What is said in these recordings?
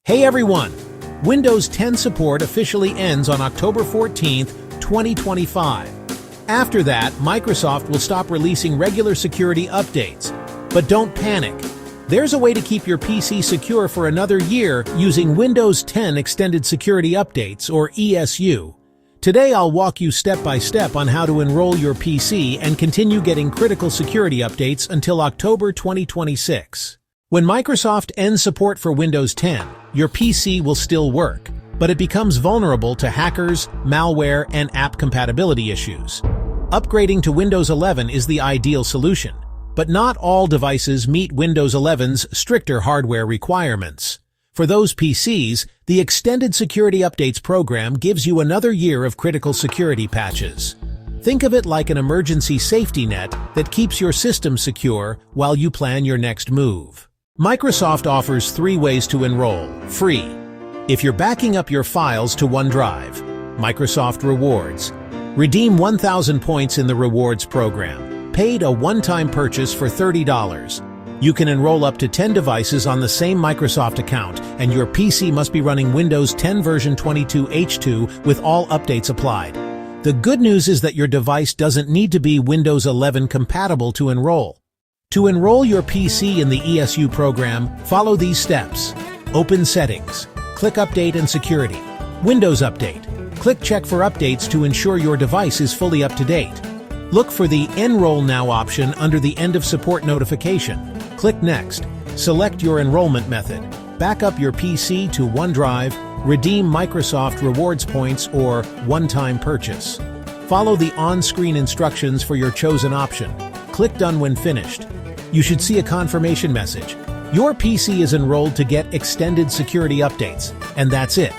Hey everyone! Windows 10 support officially ends on October 14th, 2025. After that, Microsoft will stop releasing regular security updates. But don't panic. There's a way to keep your PC secure for another year using Windows 10 Extended Security Updates, or ESU. Today I'll walk you step by step on how to enroll your PC and continue getting critical security updates until October 2026. When Microsoft ends support for Windows 10, your PC will still work, but it becomes vulnerable to hackers, malware, and app compatibility issues. Upgrading to Windows 11 is the ideal solution, but not all devices meet Windows 11's stricter hardware requirements. For those PCs, the Extended Security Updates program gives you another year of critical security patches. Think of it like an emergency safety net that keeps your system secure while you plan your next move. Microsoft offers 3 ways to enroll, free. If you're backing up your files to OneDrive, Microsoft Rewards. Redeem 1,000 points in the Rewards program. Paid a one-time purchase for $30. You can enroll up to 10 devices on the same Microsoft account, and your PC must be running Windows 10 version 22H2 with all updates applied. The good news is that your device doesn't need to be Windows 11 compatible to enroll. To enroll your PC in the ESU program, follow these steps. Open Settings. Click Update and Security. Windows Update. Click Check for updates to ensure your device is fully up to date. Look for the Enroll Now option under the End of Support notification. Click Next. Select your enrollment method. Back up your PC to OneDrive. Redeem Microsoft Rewards points or one-time purchase. Follow the on-screen instructions for your chosen option. Click Done when finished. You should see a confirmation message. Your PC is enrolled to get extended security updates, and that's it.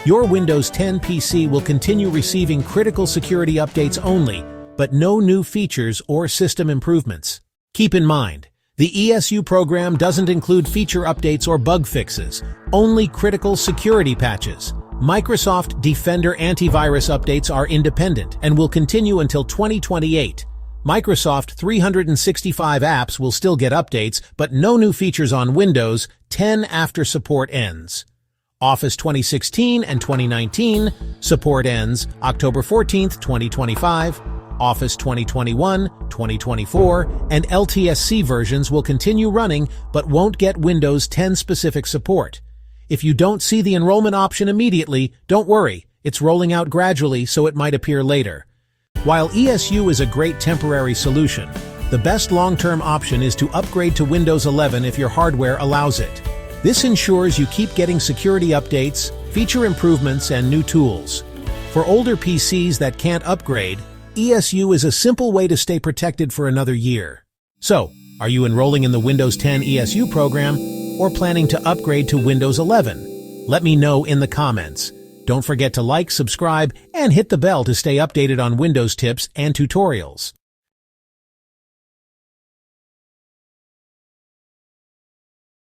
Your Windows 10 PC will continue receiving critical security updates only, but no new features or system improvements. Keep in mind, the ESU program doesn't include feature updates or bug fixes, only critical security patches. Microsoft Defender antivirus updates are independent and will continue until 2028. Microsoft 365 apps will still get updates, but no new features on Windows 10 after support ends. Office 2016 and 2019 support ends October 14, 2025. Office 2021, 2024, and LTSC versions will continue running but won't get Windows 10 specific support. If you don't see the enrollment option immediately, don't worry. It's rolling out gradually, so it might appear later. While ESU is a great temporary solution, the best long-term option is to upgrade to Windows 11 if your hardware allows it. This ensures you keep getting security updates, feature improvements, and new tools. For older PCs that can't upgrade, ESU is a simple way to stay protected for another year. So, are you enrolling in the Windows 10 ESU program or planning to upgrade to Windows 11? Let me know in the comments. Don't forget to like, subscribe, and hit the bell to stay updated on Windows tips and tutorials.